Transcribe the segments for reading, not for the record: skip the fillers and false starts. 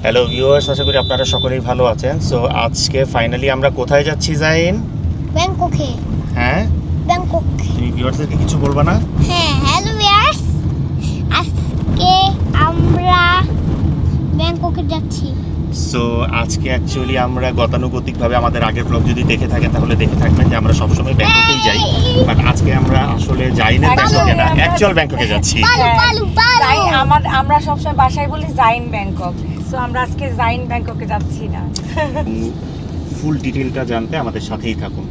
Hello viewers, আশা করি আপনারা সকলেই ভালো আছেন। সো আজকে ফাইনালি আমরা কোথায় যাচ্ছি জাইন? ব্যাংককে। হ্যাঁ, ব্যাংকক। তুমি ভিউয়ার্সদেরকে কিছু বলবা না? হ্যাঁ, হ্যালো ভিউয়ার্স, আজকে আমরা ব্যাংককে যাচ্ছি। সো আজকে অ্যাকচুয়ালি আমরা গতানুগতিকভাবে আমাদের আগের ব্লগ যদি দেখে থাকেন তাহলে দেখে থাকবেন যে আমরা সবসময় ব্যাংককেই যাই, বাট আজকে আমরা আসলে যাই না ব্যাংককে, না অ্যাকচুয়াল ব্যাংককে যাচ্ছি। আমরা সবসময় বাসায় বলি জাইন ব্যাংকক, সো আমরা আজকে জাইন ব্যাংককে যাচ্ছি না। ফুল ডিটেইলটা জানতে আমাদের সাথেই থাকুন।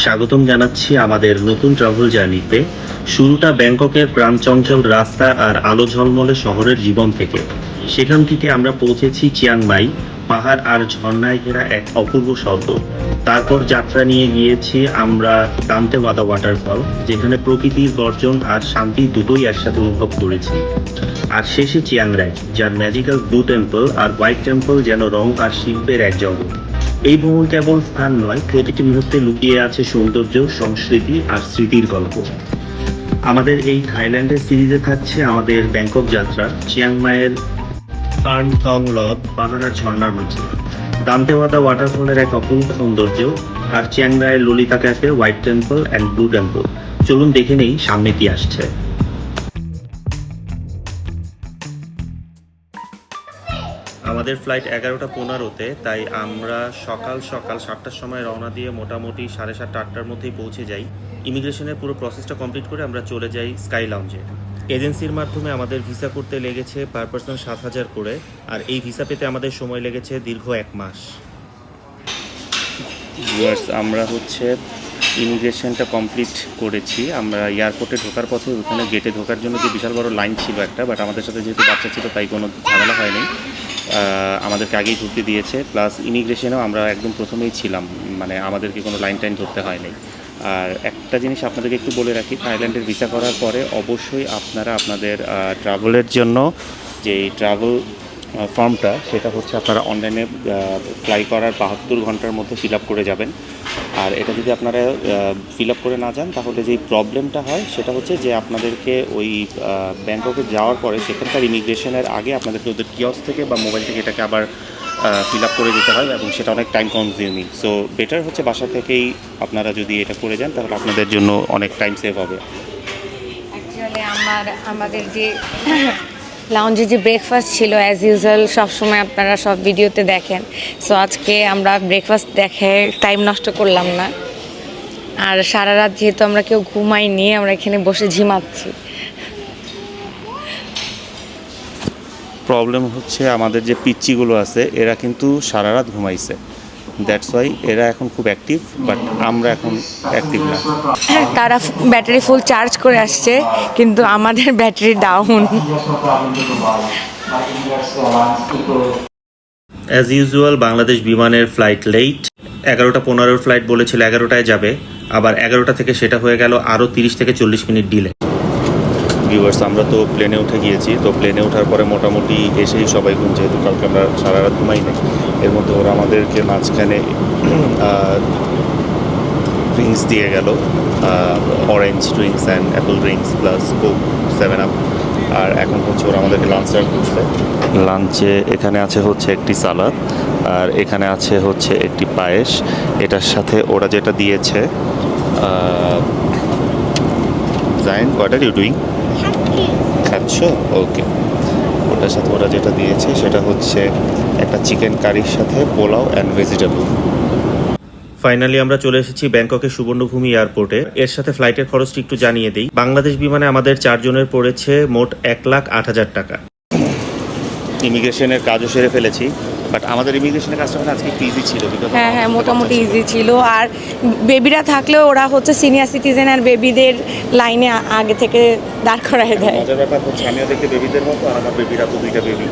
স্বাগতম জানাচ্ছি আমাদের নতুন ট্রাভেল জার্নিতে। শুরুটা ব্যাংককের প্রাণচঞ্চল রাস্তা আর আলো ঝলমলে শহরের জীবন থেকে। সেখান থেকে আমরা পৌঁছেছি চিয়াংমাই, পাহাড় আর ঝর্ণায় ঘেরা এক অপূর্ব শব্দ। তারপর যাত্রা নিয়ে গিয়েছি আমরা দান্তেওয়াদা ওয়াটারফল, যেখানে প্রকৃতির গর্জন আর শান্তি দুটোই একসাথে অনুভব করেছি। আর শেষে চিয়াংরাই, যার ম্যাজিক্যাল ব্লু টেম্পল আর হোয়াইট টেম্পল যেন রং আর শিল্পের এক জগৎ। এই ভ্রমণ কেবল স্থান নয়, প্রতিটি মুহূর্তে লুকিয়ে আছে সৌন্দর্য, সংস্কৃতি আর স্মৃতির গল্প। আমাদের এই থাইল্যান্ডের সিরিজে থাকছে আমাদের ব্যাংকক যাত্রা চিয়াংমাইয়ের সার্ন থং লদ পাহাড় আর ঝর্ণার মাঝে, দান্তেওয়াদা ওয়াটারফলের এক অপূর্ব সৌন্দর্য, আর চিয়াংরাইয়ের Lalitta cafe, white temple and blue temple. চলুন দেখে নেই সামনে কি আসছে। আমাদের ফ্লাইট 11:15-তে, তাই আমরা সকাল 7টার সময় রওনা দিয়ে মোটামুটি 7:30-8টার মধ্যেই পৌঁছে যাই। ইমিগ্রেশনের পুরো প্রসেসটা কমপ্লিট করে আমরা চলে যাই স্কাই লাউঞ্জে। এজেন্সির মাধ্যমে আমাদের ভিসা করতে লেগেছে পার পারসন 7,000 করে, আর এই ভিসা পেতে আমাদের সময় লেগেছে দীর্ঘ 1 মাস। আমরা ইমিগ্রেশনটা কমপ্লিট করেছি। আমরা এয়ারপোর্টে ঢোকার পথে ওখানে গেটে ঢোকার জন্য যে বিশাল বড় লাইন ছিল একটা, বাট আমাদের সাথে যেহেতু বাচ্চা ছিল তাই কোনো ঝামেলা হয়নি, আমাদেরকে আগেই ঢুকতে দিয়েছে। প্লাস ইমিগ্রেশনেও আমরা একদম প্রথমেই ছিলাম, মানে আমাদেরকে কোনো লাইন টাইন ধরতে হয়নি। আর একটা জিনিস আপনাদেরকে একটু বলে রাখি, থাইল্যান্ডের ভিসা করার পরে অবশ্যই আপনারা আপনাদের ট্রাভেলের জন্য যে ট্রাভেল ফর্মটা, সেটা আপনারা অনলাইনে ফ্লাই করার 72 ঘন্টার মধ্যে ফিল আপ করে যাবেন। আর এটা যদি আপনারা ফিল আপ করে না যান তাহলে যেই প্রবলেমটা হয় সেটা হচ্ছে যে আপনাদেরকে ওই ব্যাংককে যাওয়ার পরে সেখানকার ইমিগ্রেশনের আগে আপনাদেরকে ওদের কিয়স থেকে বা মোবাইল থেকে এটাকে আবার ফিল আপ করে যেতে হয়, এবং সেটা অনেক টাইম কনজিউমিং। সো বেটার হচ্ছে বাসা থেকেই আপনারা যদি এটা করে যান তাহলে আপনাদের জন্য অনেক টাইম সেভ হবে। অ্যাকচুয়ালি আমাদের যে লাউঞ্জে যে ব্রেকফাস্ট ছিল অ্যাজ ইউজুয়াল সবসময় আপনারা সব ভিডিওতে দেখেন, সো আজকে আমরা ব্রেকফাস্ট দেখে টাইম নষ্ট করলাম না। আর সারা রাত যেহেতু আমরা কেউ ঘুমাইনি, আমরা এখানে বসে ঝিমাচ্ছি। প্রবলেম হচ্ছে আমাদের যে পিচ্চিগুলো আছে এরা কিন্তু সারা রাত ঘুমাইছে, দ্যাটস ওয়াই এরা এখন খুব অ্যাক্টিভ, বাট আমরা এখন অ্যাক্টিভ না। তারা ব্যাটারি ফুল চার্জ করে আসছে, কিন্তু আমাদের battery down. As usual Bangladesh বিমানের ফ্লাইট লেট। 11:15 ফ্লাইট বলেছিল 11টায় যাবে, আবার 11টা থেকে সেটা হয়ে গেল আরও 30 থেকে 40 মিনিট ডিলে। ভিউয়ার্স, আমরা তো প্লেনে উঠে গিয়েছি। তো প্লেনে ওঠার পরে মোটামুটি এসেই সবাই ঘুম, যেহেতু কালকে আমরা সারা রাত ঘুমাই নাই। এর মধ্যে ওরা আমাদেরকে মাঝখানে ড্রিঙ্কস দিয়ে গেল, orange drinks and apple drinks plus Coke 7 up. আর এখন ওরা আমাদেরকে লাঞ্চ সার্ভ করছে। লাঞ্চে এখানে আছে একটি সালাদ, আর এখানে আছে একটি পায়েস। এটার সাথে ওরা যেটা দিয়েছে, Zain what are you doing? খাচ্ছ? ওকে। ওটার সাথে ওরা যেটা দিয়েছে সেটা একটা চিকেন কারির সাথে পোলাও অ্যান্ড ভেজিটেবল। ফাইনালি আমরা চলে এসেছি ব্যাংককের সুবর্ণভূমি এয়ারপোর্টে। এর সাথে ফ্লাইটের খরচটি একটু জানিয়ে দিই। বাংলাদেশ বিমানে আমাদের 4 জনের পড়েছে মোট 1,08,000 টাকা। ইমিগ্রেশনের কাজও সেরে ফেলেছি, বাট আমাদের ইমিগ্রেশনের কাজটা আজকে একটু ইজি ছিল। হ্যাঁ, মোটামুটি ইজি ছিল। আর বেবিরা থাকলেও ওরা সিনিয়র সিটিজেন আর বেবিদের লাইনে আগে থেকে দাঁড় করায় দেয়। মজার ব্যাপার আমিও দেখতে বেবিদের মতো, আর আমার বেবিরা তো 2টা বেবি।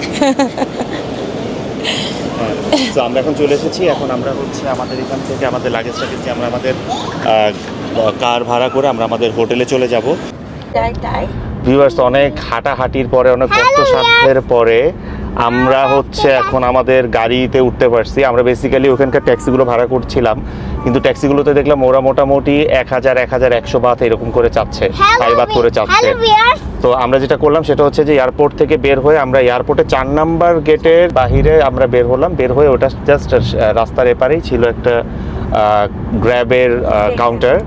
তো আমরা এখন চলে এসেছি। এখন আমরা আমাদের এখান থেকে আমাদের লাগেজটা দিচ্ছি, আমরা আমাদের কার ভাড়া করে আমরা আমাদের হোটেলে চলে যাব। ভিউয়ার্স, অনেক হাঁটাহাঁটির পরে, অনেক কষ্টসাধ্যের পরে আমরা এখন আমাদের গাড়িতে উঠতে পারছি। আমরা বেসিক্যালি ওখানকার ট্যাক্সিগুলো ভাড়া করছিলাম, কিন্তু ট্যাক্সিগুলোতে দেখলাম ওরা মোটামুটি 1000-1100 বাত এরকম করে চাচ্ছে, থাই বাত করে চাচ্ছে। হ্যালো ভিউয়ার্স, তো আমরা যেটা করলাম সেটা হচ্ছে যে এয়ারপোর্ট থেকে বের হয়ে আমরা এয়ারপোর্টে 4 নাম্বার গেটের বাহিরে আমরা বের হলাম। বের হয়ে ওটা জাস্ট রাস্তার এপারেই ছিল একটা গ্র্যাবের কাউন্টার।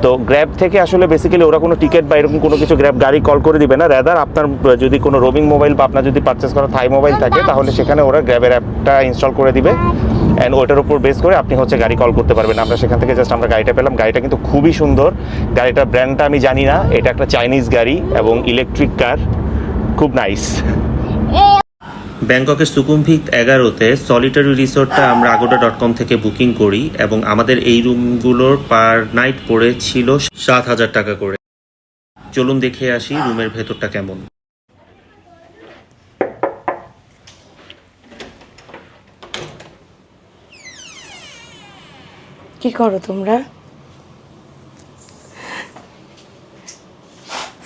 তো গ্র্যাব থেকে আসলে বেসিক্যালি ওরা কোনো টিকিট বা এরকম কোনো কিছু গ্র্যাব গাড়ি কল করে দিবে না। রাদার আপনার যদি কোনো রোমিং মোবাইল বা আপনার যদি পারচেস করা থাই মোবাইল থাকে তাহলে সেখানে ওরা গ্র্যাবের অ্যাপটা ইনস্টল করে দিবে, অ্যান্ড ওটার উপর বেস করে আপনি হচ্ছে গাড়ি কল করতে পারবেন। আমরা সেখান থেকে জাস্ট আমরা গাড়িটা পেলাম। গাড়িটা কিন্তু খুবই সুন্দর। গাড়িটার ব্র্যান্ডটা আমি জানি না, এটা একটা চাইনিজ গাড়ি এবং ইলেকট্রিক কার, খুব নাইস। ব্যাংককের সুকুমভিত 11-তে সলিটারি রিসোর্টটা আমরা agoda.com থেকে বুকিং করি এবং আমাদের এই রুমগুলোর পার নাইট পড়েছিল 7,000 টাকা করে। চলুন দেখে আসি রুমের ভেতরটা কেমন। কি করো তোমরা?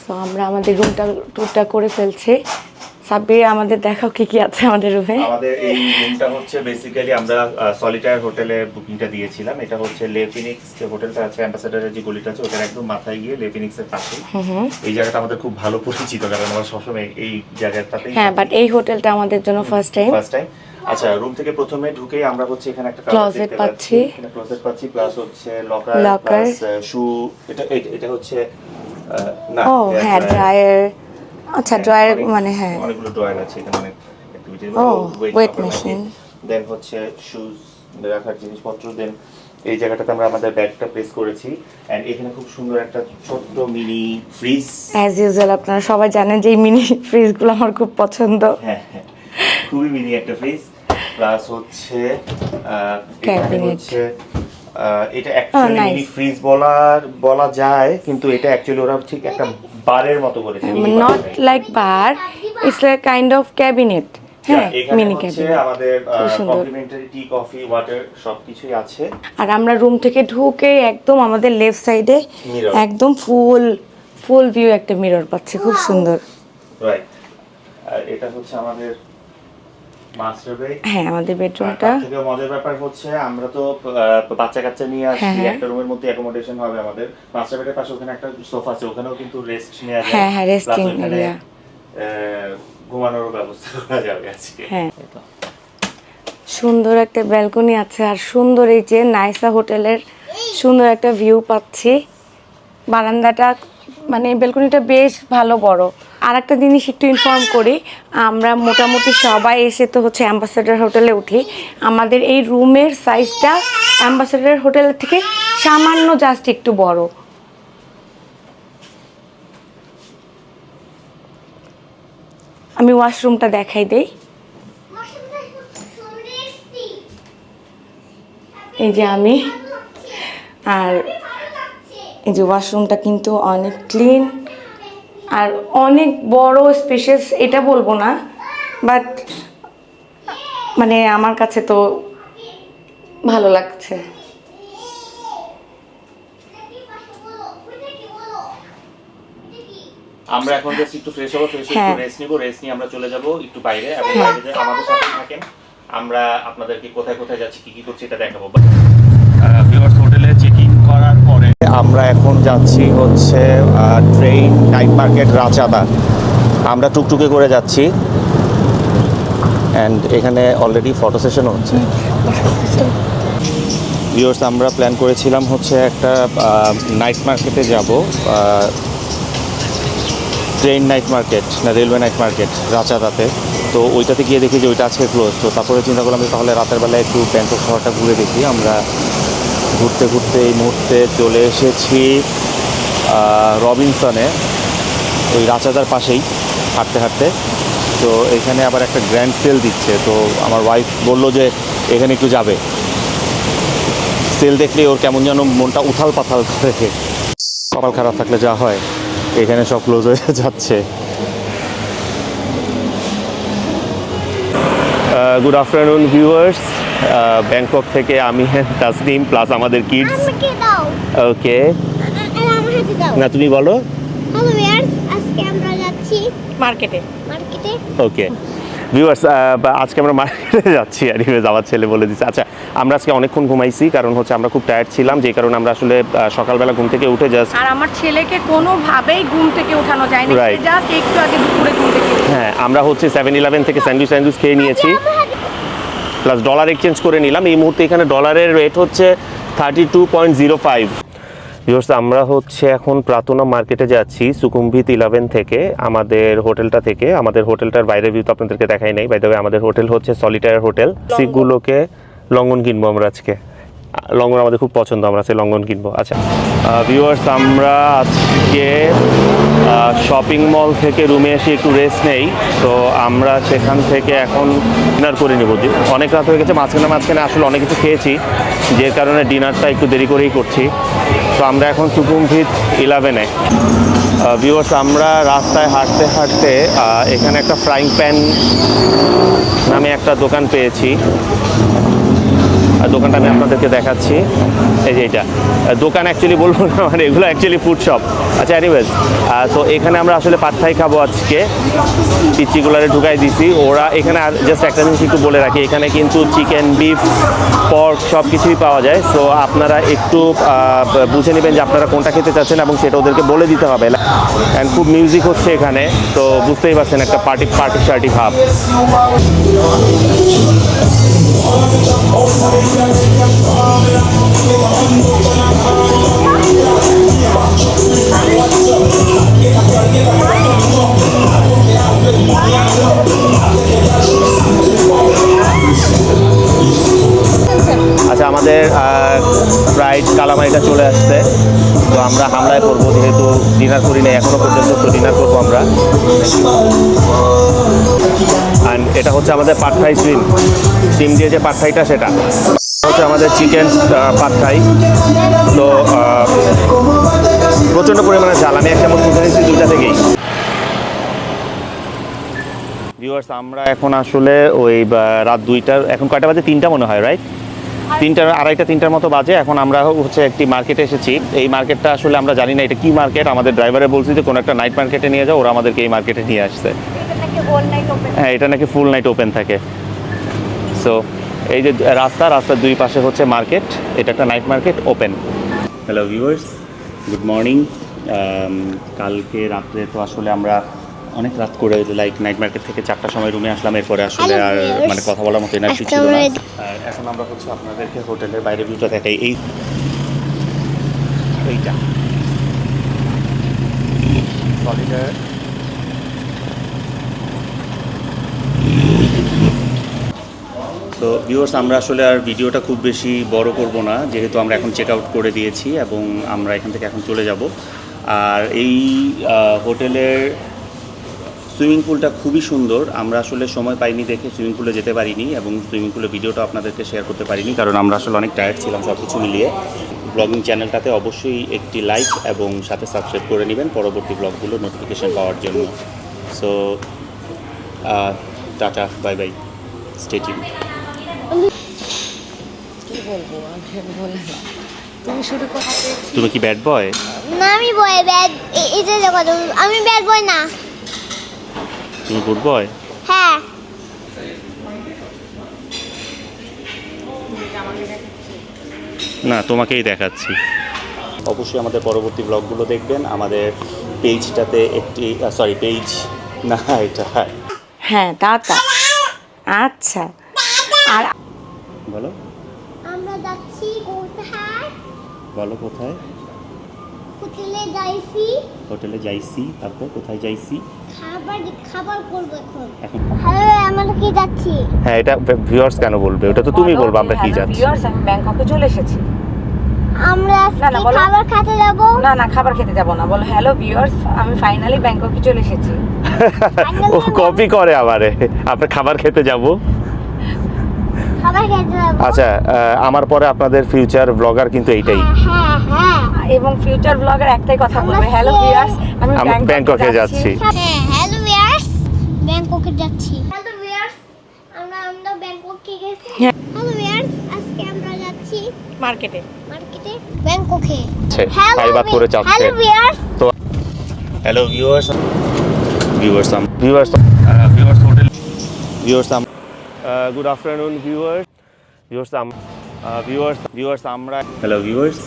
তো আমরা আমাদের রুমটা টুরটা করে ফেলছি। সাব্বির, আমাদের দেখাও কি কি আছে আমাদের রুমে। আমাদের এই রুমটা হচ্ছে বেসিক্যালি আমরা সলিটায়ার হোটেলে বুকিংটা দিয়েছিলাম। এটা হচ্ছে লে ফিনিক্স যে হোটেলটা আছে, অ্যাম্বাসেডারের যে গলিটা আছে ওটার একদম মাথায় গিয়ে লে ফিনিক্সের পাশে। এই জায়গাটা আমাদের খুব ভালো পরিচিত কারণ আমরা সবসময় এই জায়গাটাতেই। হ্যাঁ, বাট এই হোটেলটা আমাদের জন্য ফার্স্ট টাইম। আচ্ছা, রুম থেকে প্রথমে ঢুকেই আমরা হচ্ছে এখানে একটা ক্লোজেট পাচ্ছি। এখানে ক্লোজেট পাচ্ছি, প্লাস হচ্ছে লকার, লকার, প্লাস শু। এটা হচ্ছে না, ও হ্যাঁ, ড্রায়ার। আচ্ছা, ড্রায়ার মানে হ্যাঁ, অনেকগুলো ড্রয়ার আছে এখানে, অনেক অ্যাক্টিভিটি। ওয়েট মেশিন, দেন হচ্ছে শুজ রাখার জিনিসপত্র। দেন এই জায়গাটাতে আমরা আমাদের ব্যাগটা প্লেস করেছি, এন্ড এখানে খুব সুন্দর একটা ছোট্ট মিনি ফ্রিজ। অ্যাজ ইউজুয়াল আপনারা সবাই জানেন যে এই মিনি ফ্রিজগুলো আমার খুব পছন্দ। হ্যাঁ, খুবই মিনি একটা ফ্রিজ। প্লাস হচ্ছে ক্যাবিনেট। হচ্ছে এটা অ্যাকচুয়ালি মিনি ফ্রিজ বলা যায়, কিন্তু এটা অ্যাকচুয়ালি ওরা ঠিক একটা বারের মতো করেছে। Not like bar, it's like kind of cabinet. হ্যাঁ, মিনি ক্যাবিনেট। আমাদের সুন্দর। কমপ্লিমেন্টারি টি, কফি, ওয়াটার সবকিছুই আছে। আর আমরা রুম থেকে ঢুকে একদম আমাদের লেফট সাইডে Mirror। একদম ফুল ভিউ একটা মিরর পাচ্ছি, খুব সুন্দর। রাইট। আর এটা হচ্ছে আমাদের মাস্টার বেড। হ্যাঁ, আমাদের বেডরুমটা। তার থেকে মজার ব্যাপার হচ্ছে আমরা তো বাচ্চা কাচ্চা নিয়ে আসছি, হ্যাঁ। একটা রুমের মধ্যে অ্যাকোমোডেশন হবে আমাদের। মাস্টার বেডের পাশে ওখানে একটা সোফা আছে, ওখানেও কিন্তু রেস্ট নেওয়া যায়। হ্যাঁ, রেস্টিং এরিয়া। ঘুমানোর ব্যবস্থা করা যাবে আজকে। হ্যাঁ, সুন্দর একটা ব্যালকনি আছে, আর সুন্দর এই যে নাইসা হোটেলের সুন্দর একটা ভিউ পাচ্ছি। বারান্দাটা মানে ব্যালকনিটা বেশ ভালো বড়। আর একটা জিনিস একটু ইনফর্ম করি, আমরা মোটামুটি সবাই এসে তো হচ্ছে অ্যাম্বাসেডার হোটেলে উঠি। আমাদের এই রুমের সাইজটা অ্যাম্বাসেডার হোটেলের থেকে সামান্য জাস্ট একটু বড়। আমি ওয়াশরুমটা দেখাই দেই। এই যে আমি, আর এই যে ওয়াশরুমটা কিন্তু অনেক ক্লিন আর অনেক বড় স্পেশাস, এটা বলবো না, বাট মানে আমার কাছে তো ভালো লাগছে। আমরা এখন জাস্ট একটু ফ্রেশ হবো, ফ্রেশ হ্যাঁ। একটু রেস্ট নিব, রেস্ট নিয়ে আমরা চলে যাব একটু বাইরে, এবং বাইরে যে আমাদের সাথে থাকেন, আমরা আপনাদেরকে কোথায় কোথায় যাচ্ছি, কি কি করছি এটা দেখাবো। ভিউয়ার্স, হোটেলে চেক ইন করার পরে আমরা এখন যাচ্ছি হচ্ছে ট্রেন নাইট মার্কেট রাচাদা। আমরা টুকটুকে করে যাচ্ছি, অ্যান্ড এখানে অলরেডি ফটো সেশনও হচ্ছে। ভিউয়ার্স, আমরা প্ল্যান করেছিলাম হচ্ছে একটা নাইট মার্কেটে যাব, ট্রেন নাইট মার্কেট না রেলওয়ে নাইট মার্কেট রাচাদাতে। তো ওইটাতে গিয়ে দেখি যে ওইটা আজকে ক্লোজ। তো তারপরে চিন্তা করলাম যে তাহলে রাতের বেলায় একটু ব্যাংকক শহরটা ঘুরে দেখি। আমরা ঘুরতে ঘুরতে এই মুহূর্তে চলে এসেছি রবিনসনে, ওই রাচাদার পাশেই হাঁটতে হাঁটতে। তো এখানে আবার একটা গ্র্যান্ড সেল দিচ্ছে, তো আমার ওয়াইফ বললো যে এখানে একটু যাবে। সেল দেখলে ওর কেমন যেন মনটা উথাল পাথাল করে। কপাল খারাপ থাকলে যা হয়, এখানে সব ক্লোজ হয়ে যাচ্ছে। গুড আফটারনুন ভিউয়ার্স, ব্যাংকক থেকে আমি তাসনিম প্লাস আমাদের কিডস। আমাকে দাও, ওকে, আমার হাতে দাও। না তুমি বলো। হ্যালো ভিউয়ার্স, আজকে আমরা যাচ্ছি মার্কেটে। মার্কেটে। ওকে, ভিউয়ার্স আজকে আমরা মার্কেটে যাচ্ছি এনিওয়েজ আমার ছেলে বলে দিচ্ছে। আচ্ছা আমরা আজকে অনেকক্ষণ ঘুমাইছি কারণ হচ্ছে আমরা খুব টায়ার্ড ছিলাম, যে কারণে আমরা আসলে সকালবেলা ঘুম থেকে উঠে জাস্ট আর আমার ছেলেকে কোনোভাবেই ঘুম থেকে ওঠানো যায় না, Right. জাস্ট একটু আগে দুপুরে ঘুম থেকে হ্যাঁ আমরা হচ্ছে 7-11 থেকে স্যান্ডউইচ খেয়ে নিয়েছি, প্লাস ডলার এক্সচেঞ্জ করে নিলাম। এই মুহূর্তে এখানে ডলারের রেট হচ্ছে 32.05। ভিউয়ার্স আমরা হচ্ছে এখন প্রাতনা মার্কেটে যাচ্ছি সুকুমভিত 11 থেকে আমাদের হোটেলটা থেকে। আমাদের হোটেলটার বাইরের ভিউ তো আপনাদেরকে দেখাই নাই, বাই দ্য ওয়ে আমাদের হোটেল হচ্ছে সলিটায়ার হোটেল। সিগুলোকে লঙ্ঘন কিনবো আমরা আজকে, লঙ্ঘন আমাদের খুব পছন্দ, আমরা আজকে লঙ্ঘন কিনবো। আচ্ছা ভিউয়ার্স আমরা আজকে শপিং মল থেকে রুমে এসে একটু রেস্ট নেই, তো আমরা সেখান থেকে এখন ডিনার করে নেব। অনেক রাত হয়ে গেছে, মাঝখানে আসলে অনেক কিছু খেয়েছি, যে কারণে ডিনারটা একটু দেরি করেই করছি। তো আমরা এখন সুকুমভিত 11-এ। ভিউয়ার্স আমরা রাস্তায় হাঁটতে হাঁটতে এখানে একটা ফ্রাইং প্যান নামে একটা দোকান পেয়েছি, আর দোকানটা আমি আপনাদেরকে দেখাচ্ছি। এই যে এটা দোকান অ্যাকচুয়ালি বলবো না, মানে এগুলো অ্যাকচুয়ালি ফুড শপ। আচ্ছা এনিওয়েজ তো এখানে আমরা আসলে পাদ থাই খাবো আজকে, পিচিগুলারে ঢুকাই দিছি ওরা এখানে। আর জাস্ট একটা জিনিস একটু বলে রাখি, এখানে কিন্তু চিকেন, বিফ, পর্ক সব কিছুই পাওয়া যায়। সো আপনারা একটু বুঝে নেবেন যে আপনারা কোনটা খেতে চাচ্ছেন এবং সেটা ওদেরকে বলে দিতে হবে। অ্যান্ড খুব মিউজিক হচ্ছে এখানে, তো বুঝতেই পারছেন একটা পার্টি ভাব। আচ্ছা আমাদের ফ্রাইড কালামাইটা চলে আসছে, তো আমরা হামলায় করবো, যেহেতু ডিনার করি নাই এখনো পর্যন্ত, তো ডিনার করবো আমরা। অ্যান্ড এটা হচ্ছে আমাদের পাদ থাই ডিম দিয়ে যে পাদ থাইটা, সেটা হচ্ছে আমাদের চিকেন পাদ থাই। তো প্রচণ্ড পরিমাণে ঝাল, আমি এক চামচ মুখে নিচ্ছি দুইটা থেকেই। ভিউয়ার্স আমরা এখন আসলে ওই রাত 2টার, এখন কয়টা বাজে, 3টা মনে হয়, রাইট? 2:30-3টার মতো বাজে। এখন আমরা হচ্ছে একটি মার্কেটে এসেছি। এই মার্কেটটা আসলে আমরা জানি না এটা কি মার্কেট, আমাদের ড্রাইভারে বলছি যে কোনো একটা নাইট মার্কেটে নিয়ে যাও, ওরা আমাদেরকে এই মার্কেটে নিয়ে আসছে। হ্যাঁ এটা নাকি ফুল নাইট ওপেন থাকে। সো এই যে রাস্তার দুই পাশে হচ্ছে মার্কেট, এটা একটা night market open. Hello viewers, good morning. কালকে রাত্রে তো আসলে আমরা অনেক রাত করে লাইক নাইট মার্কেট থেকে 4টার সময় রুমে আসলাম, এরপরে আসলে আর মানে কথা বলার মতো এনার্জি ছিল না। আর এখন আমরা হচ্ছে আপনাদেরকে হোটেলের বাইরে ভিউটা দেখাই। এইটা সলিটায়ার। তো ভিউয়ার্স আমরা আসলে আর ভিডিওটা খুব বেশি বড় করব না, যেহেতু আমরা এখন চেক আউট করে দিয়েছি এবং আমরা এখান থেকে এখন চলে যাব। আর এই হোটেলের সুইমিং পুলটা খুবই সুন্দর। আমরা আসলে সময় পাইনি দেখে সুইমিং পুলে যেতে পারিনি এবং সুইমিং পুলের ভিডিওটা আপনাদেরকে শেয়ার করতে পারিনি, কারণ আমরা আসলে অনেক টায়ার্ড ছিলাম সব কিছু মিলিয়ে। ব্লগিং চ্যানেলটাতে অবশ্যই একটি লাইক এবং সাথে সাবস্ক্রাইব করে নেবেন পরবর্তী ব্লগগুলো নোটিফিকেশান পাওয়ার জন্য। So tata, bye bye, stay tuned. কি বলবো, তুমি শুরু করতে। তুমি কি ব্যাড বয়? না আমি বয় ব্যাড, এটা দেখো আমি ব্যাড বয় না। তুমি গুড বয়? হ্যাঁ না তোমাকেই দেখাচ্ছি। অবশ্যই আমাদের পরবর্তী ব্লগগুলো দেখবেন আমাদের পেজটাতে একটি পেজ না এটা হ্যাঁ টাটা। আচ্ছা আর আমরা যাচ্ছি কোথায়? বলো কোথায়? হোটেলে যাইছি। তারপর কোথায় যাইছি? খাবার করব এখন। হ্যালো আমরা কি যাচ্ছি? হ্যাঁ এটা ভিউয়ার্স কেন বলবে, ওটা তো তুমি বলবে আমরা কি যাচ্ছি। ভিউয়ার্স আমি ব্যাংককে চলে এসেছি। আমরা খাবার খেতে যাব। না খাবার খেতে যাব না, বলো হ্যালো ভিউয়ার্স আমি ফাইনালি ব্যাংককে চলে এসেছি। ও কপি করে আমারে, আমরা খাবার খেতে যাব। খাবার খেতে যাব। আচ্ছা আমার পরে আপনাদের ফিউচার ব্লগার কিন্তু এইটাই। হ্যাঁ এবং ফিউচার ব্লগার একটাই কথা বলবে, হ্যালো ভিউয়ার্স আমি ব্যাংককে যাচ্ছি। হ্যাঁ হ্যালো ভিউয়ার্স ব্যাংককে যাচ্ছি। হ্যালো ভিউয়ার্স আমরা ব্যাংককে গেছি। হ্যালো ভিউয়ার্স আজকে আমরা যাচ্ছি মার্কেটে ব্যাংককে। খাই বাত করে যাচ্ছে। Hello viewers. তো hello viewers viewers good afternoon viewers আমরা হ্যালো ভিউয়ার্স